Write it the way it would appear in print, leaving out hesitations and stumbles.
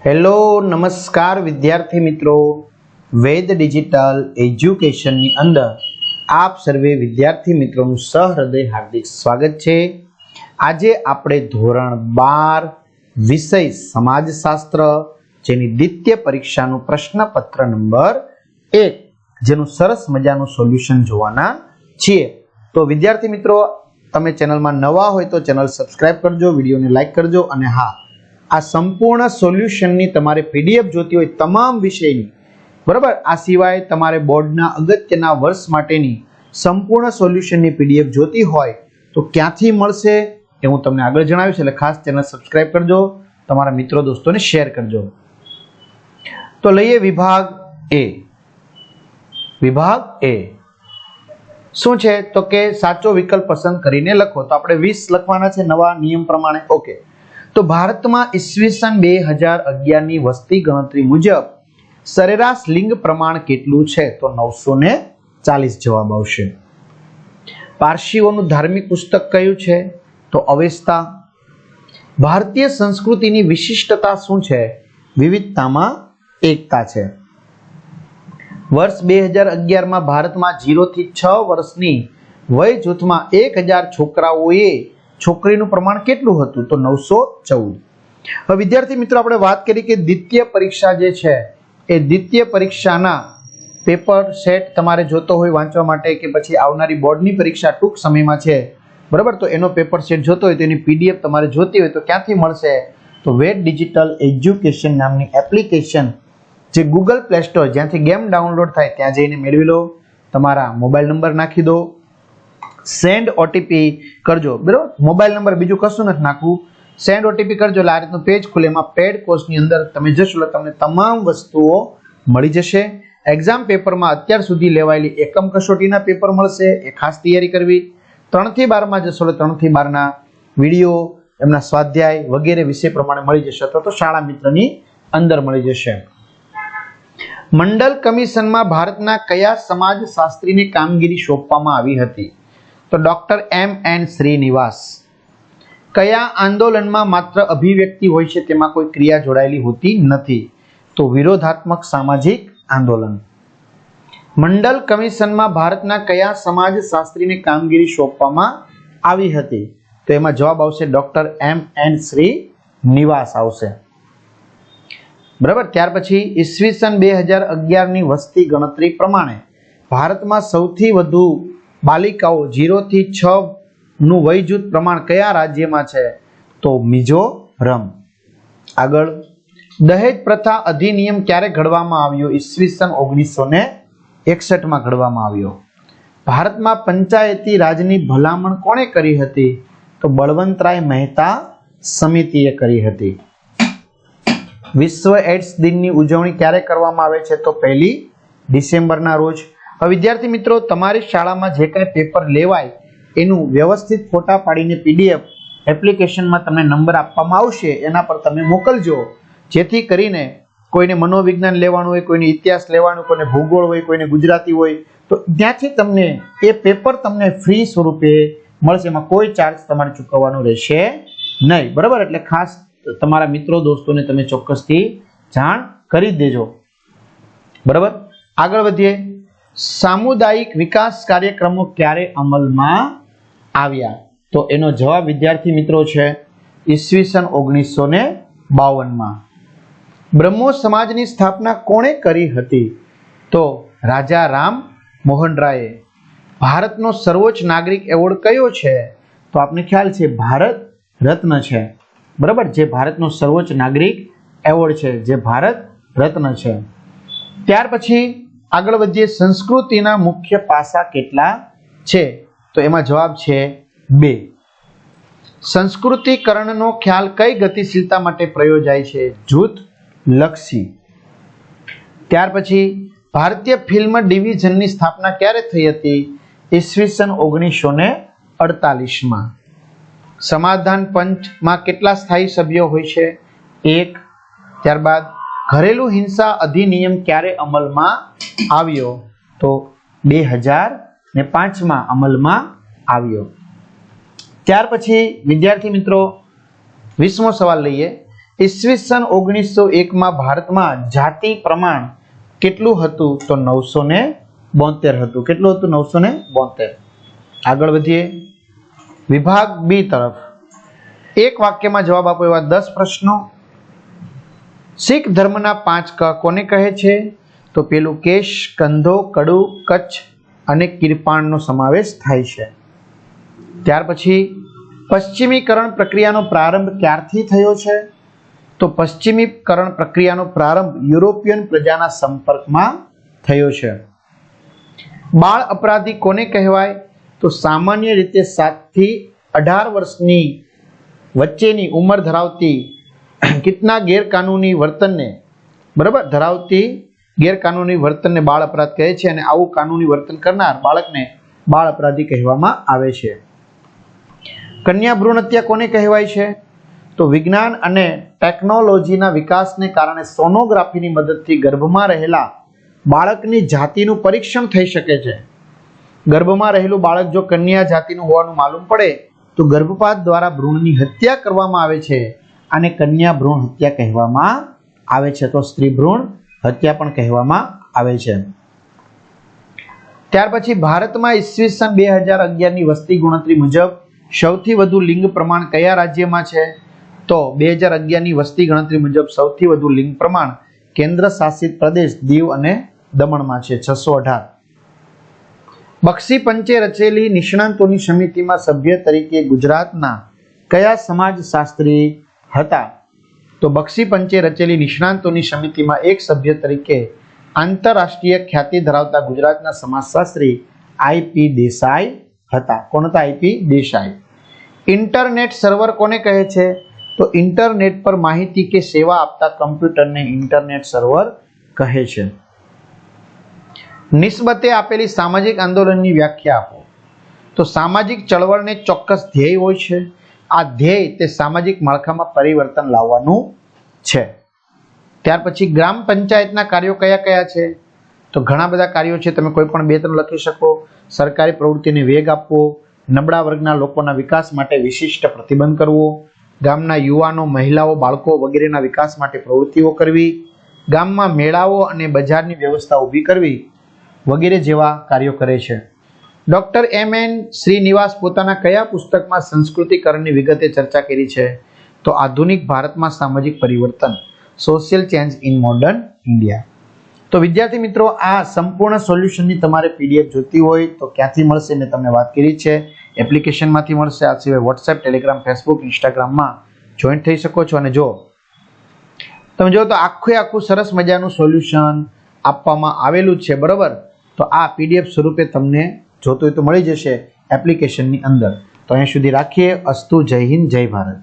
Hello નમસ્કાર વિદ્યાર્થી મિત્રો, વેદ ડિજિટલ એજ્યુકેશનની અંદર આપ સર્વે વિદ્યાર્થી મિત્રોનું સહૃદય હાર્દિક સ્વાગત છે। આજે આપણે ધોરણ 12 વિષય સમાજશાસ્ત્ર જેની દ્વિતીય પરીક્ષાનું પ્રશ્નપત્ર નંબર 1 જેનું સરસ મજાનું સોલ્યુશન જોવાના છીએ। તો વિદ્યાર્થી મિત્રો, તમે ચેનલમાં નવા હોય તો ચેનલ સબસ્ક્રાઇબ કરજો, વિડીયોને લાઈક કરજો અને હા, આ સંપૂર્ણ સોલ્યુશનની તમારે પીડીએફ જોતી હોય તમામ વિષયની, બરાબર, આ સિવાય તમારે બોર્ડના અગત્યના વર્ષ માટેની સંપૂર્ણ સોલ્યુશનની પીડીએફ જોતી હોય તો ક્યાંથી મળશે એ હું તમને આગળ જણાવીશ, એટલે ખાસ ચેનલ સબસ્ક્રાઇબ કરજો, તમારા મિત્રો દોસ્તોને શેર કરજો। તો લઈએ વિભાગ એ। વિભાગ એ શું છે તો કે સાચો વિકલ્પ પસંદ કરીને લખો। તો આપણે 20 લખવાના છે નવા નિયમ પ્રમાણે। ઓકે, તો ભારતમાં ઈસવીસન 2011 ની વસ્તી ગણતરી મુજબ સરેરાશ લિંગ પ્રમાણ કેટલું છે? તો 940 જવાબ આવશે। પારસીઓનું ધાર્મિક પુસ્તક કયું છે? તો અવેસ્તા। ભારતીય સંસ્કૃતિની વિશિષ્ટતા શું છે? વિવિધતામાં એકતા છે। વર્ષ 2011 માં ભારતમાં 0 થી 6 વર્ષની વય જૂથમાં 1000 છોકરાઓએ છોકરીનું પ્રમાણ કેટલું હતું? તો 914। હવે વિદ્યાર્થી મિત્રો, આપણે વાત કરી કે દ્વિતીય પરીક્ષા જે છે એ દ્વિતીય પરીક્ષાના પેપર સેટ તમારે જોતો હોય વાંચવા માટે, કે પછી આવનારી બોર્ડની પરીક્ષા ટૂંક સમયમાં છે, બરાબર, તો એનો પેપર સેટ જોતો હોય તો એની પીડીએફ તમારે જોતી હોય તો ક્યાંથી મળશે? તો વેદ ડિજિટલ એજ્યુકેશન નામની એપ્લિકેશન જે ગૂગલ પ્લે સ્ટોર જ્યાંથી ગેમ ડાઉનલોડ થાય ત્યાં જઈને મેળવી લો। તમારા મોબાઈલ નંબર નાખી દો, સેન્ડ ઓટીપી કરજો, બરાબર, મોબાઈલ નંબર, બીજું કશું નથી નાખવું, સેન્ડ ઓટીપી કરજો એટલે આ રીતનું પેજ ખુલે। એમાં પેડ કોર્સની અંદર તમે જશો એટલે તમને તમામ વસ્તુઓ મળી જશે। એક્ઝામ પેપરમાં અત્યાર સુધી લેવાયેલી એકમ કસોટીના પેપર મળશે, એ ખાસ તૈયારી કરવી। 3 થી 12 માં જશો એટલે 3 થી 12 ના વિડીયો, એમના સ્વાધ્યાય વગેરે વિષય પ્રમાણે મળી જશે, તો શાળા મિત્રની અંદર મળી જશે। મંડલ કમિશનમાં ભારતના કયા સમાજશાસ્ત્રીને કામગીરી સોંપવામાં આવી હતી? તો ડોક્ટર એમ.એન. શ્રીનિવાસ। કયા આંદોલનમાં માત્ર અભિવ્યક્તિ હોય છે, તેમાં કોઈ ક્રિયા જોડાયેલી હોતી નથી? તો વિરોધાત્મક સામાજિક આંદોલન। મંડલ કમિશનમાં ભારતના કયા સમાજશાસ્ત્રીને કામગીરી સોંપવામાં આવી હતી? તો એમાં જવાબ આવશે ડોક્ટર એમ.એન. શ્રીનિવાસ આવશે, બરાબર। ત્યાર પછી ઈસવીસન 2011 ની વસ્તી ગણતરી પ્રમાણે ભારતમાં સૌથી વધુ બાલિકાઓ 0 થી 6 નું વય જૂથ પ્રમાણ કયા રાજ્યમાં છે? તો મિઝોરમ। આગળ, દહેજ પ્રથા અધિનિયમ ક્યારે ઘડવામાં આવ્યો? ઈસવીસન 1961 માં ઘડવામાં આવ્યો। ભારતમાં પંચાયતી રાજની ભલામણ કોણે કરી હતી? તો બળવંતરાય મહેતા સમિતિએ કરી હતી। વિશ્વ એડ્સ દિનની ઉજવણી ક્યારે કરવામાં આવે છે? તો 1 ડિસેમ્બરના રોજ। હવે વિદ્યાર્થી મિત્રો, તમારી શાળામાં જે કંઈ પેપર લેવાય એનું વ્યવસ્થિત ફોટા પાડીને પીડીએફ એપ્લિકેશનમાં તમને નંબર આપવામાં આવશે, એના પર તમે મોકલજો, જેથી કરીને કોઈને મનોવિજ્ઞાન લેવાનું હોય, કોઈને ઇતિહાસ લેવાનું, કોઈને ભૂગોળ હોય, કોઈને ગુજરાતી હોય, તો ત્યાંથી તમને એ પેપર તમને ફ્રી સ્વરૂપે મળશે, એમાં કોઈ ચાર્જ તમારે ચૂકવવાનો રહેશે નહીં, બરાબર। એટલે ખાસ તમારા મિત્રો દોસ્તોને તમે ચોક્કસથી જાણ કરી દેજો, બરાબર। આગળ વધીએ। સામુદાયિક વિકાસ કાર્યક્રમો ક્યારે અમલમાં આવ્યા? તો એનો જવાબ વિદ્યાર્થી મિત્રો છે ઈસવીસન 1952 માં। બ્રહ્મો સમાજની સ્થાપના કોણે કરી હતી? તો રાજા રામ મોહન રાયે। ભારતનો સર્વોચ્ચ નાગરિક એવોર્ડ કયો છે? તો આપને ખ્યાલ છે ભારત રત્ન છે, બરાબર, જે ભારતનો સર્વોચ્ચ નાગરિક એવોર્ડ છે, જે ભારત રત્ન છે। ત્યાર પછી આગળ વધીએ। સંસ્કૃતિના મુખ્ય પાસા કેટલા છે? તો એમાં જવાબ છે 2। સંસ્કૃતિકરણનો ખ્યાલ કઈ ગતિશીલતા માટે પ્રયોજાય છે? જૂથ લક્ષી। ત્યાર પછી ભારતીય ફિલ્મ ડિવિઝનની સ્થાપના ક્યારે થઈ હતી? ઈસવીસન 1948 માં। સમાધાન પંચમાં કેટલા સ્થાયી સભ્યો હોય છે? 1। ત્યારબાદ ઘરેલુ હિંસા અધિનિયમ ક્યારે અમલમાં આવ્યો? તો 2005 માં અમલમાં આવ્યો। ત્યાર પછી વિદ્યાર્થી મિત્રો 20મો સવાલ લઈએ। ઈસવીસન 1901 માં ભારતમાં જાતિ પ્રમાણ કેટલું હતું? તો 972 હતું. કેટલું હતું? 972. આગળ વધીએ વિભાગ બી તરફ. એક વાક્યમાં જવાબ આપો એવા 10 પ્રશ્નો. શીખ ધર્મના 5 ક કોને કહે છે? તો પેલું કેશ, કંધો, કડુ, કચ્છ અને કિરપાણનો સમાવેશ થાય છે. ત્યાર પછી પશ્ચિમીકરણ પ્રક્રિયાનો પ્રારંભ ક્યારથી થયો છે? તો પશ્ચિમીકરણ પ્રક્રિયાનો પ્રારંભ યુરોપિયન પ્રજાના સંપર્કમાં થયો છે. બાળ અપરાધી કોને કહેવાય? તો સામાન્ય રીતે 7 થી 18 વર્ષની વચ્ચેની ઉંમર ધરાવતી કિતના ગેરકાનૂની વર્તનને ગેરકાનૂની વર્તનને બાળ અપરાધ કહે છે અને આવું કાનૂની વર્તન કરનાર બાળકને બાળ અપરાધી કહેવામાં આવે છે. કન્યા ભ્રૂણ હત્યા કોને કહેવાય છે? તો વિજ્ઞાન અને ટેકનોલોજીના વિકાસને કારણે સોનોગ્રાફીની મદદથી ગર્ભમાં રહેલા બાળકની જાતિનું પરીક્ષણ થઈ શકે છે. ગર્ભમાં રહેલું બાળક જો કન્યા જાતિનું હોવાનું માલુમ પડે તો ગર્ભપાત દ્વારા ભ્રૂણની હત્યા કરવામાં આવે છે અને કન્યા ભ્રૂણ હત્યા કહેવામાં આવે છે. તો સ્ત્રી ભ્રૂણ હત્યા પણ કહેવામાં આવે છે. ત્યાર પછી ભારતમાં ઈસવીસન 2011 ની વસ્તી ગણતરી મુજબ સૌથી વધુ લિંગ પ્રમાણ કયા રાજ્યમાં છે? તો 2011 ની વસ્તી ગણતરી મુજબ સૌથી વધુ લિંગ પ્રમાણ કેન્દ્ર શાસિત પ્રદેશ દીવ અને દમણમાં છે, 618. બક્ષી પંચે રચેલી નિષ્ણાંતોની સમિતિમાં સભ્ય તરીકે ગુજરાતના કયા સમાજશાસ્ત્રી હતા? તો બક્ષી પંચે રચેલી નિષ્ણાંતોની સમિતિમાં એક સભ્ય તરીકે આંતરરાષ્ટ્રીય ખ્યાતિ ધરાવતા ગુજરાતના સમાજશાસ્ત્રી આઈપી દેસાઈ હતા. કોણ હતા? આઈપી દેસાઈ. ઇન્ટરનેટ સર્વર કોને કહે છે? તો ઇન્ટરનેટ પર માહિતી કે સેવા આપતા કમ્પ્યુટરને ઇન્ટરનેટ સર્વર કહે છે. નિસ્બતે આપેલી સામાજિક આંદોલનની વ્યાખ્યા આપો. તો સામાજિક ચળવળને ચોક્કસ ધ્યેય હોય છે. આ ધ્યેય તે સામાજિક માળખામાં પરિવર્તન લાવવાનું છે. ત્યાર પછી ગ્રામ પંચાયતના કાર્યો કયા કયા છે? તો ઘણા બધા કાર્યો છે, તમે કોઈ પણ 2-3 લખી શકો. સરકારી પ્રવૃત્તિને વેગ આપવો, નબળા વર્ગના લોકોના વિકાસ માટે વિશિષ્ટ પ્રતિબંધ કરવો, ગામના યુવાનો, મહિલાઓ, બાળકો વગેરેના વિકાસ માટે પ્રવૃત્તિઓ કરવી, ગામમાં મેળાઓ અને બજારની વ્યવસ્થા ઊભી કરવી વગેરે જેવા કાર્યો કરે છે. ડોક્ટર એમ.એન. શ્રીનિવાસ પોતાના કયા પુસ્તકમાં સંસ્કૃતિકરણની વિગતે ચર્ચા કરી છે? તો આધુનિક ભારતમાં સામાજિક પરિવર્તન, social change in modern India. તો વિદ્યાર્થી મિત્રો, આ સંપૂર્ણ સોલ્યુશનની તમારે પીડીએફ જોઈતી હોય તો ક્યાંથી મળશે? મેં તમને વાત કરી છે, એપ્લિકેશનમાંથી મળશે. આ સિવાય વોટ્સએપ, ટેલિગ્રામ, ફેસબુક, ઇન્સ્ટાગ્રામમાં જોઈન્ટ થઈ શકો છો. અને જો તમે જો તો આખું સરસ મજાનું સોલ્યુશન આપવામાં આવેલું છે, બરાબર. તો આ પીડીએફ સ્વરૂપે તમને જોતું હોય તો મળી જશે એપ્લિકેશનની અંદર. તો અહીં સુધી રાખીએ. અસ્તુ. જય હિન્દ, જય ભારત.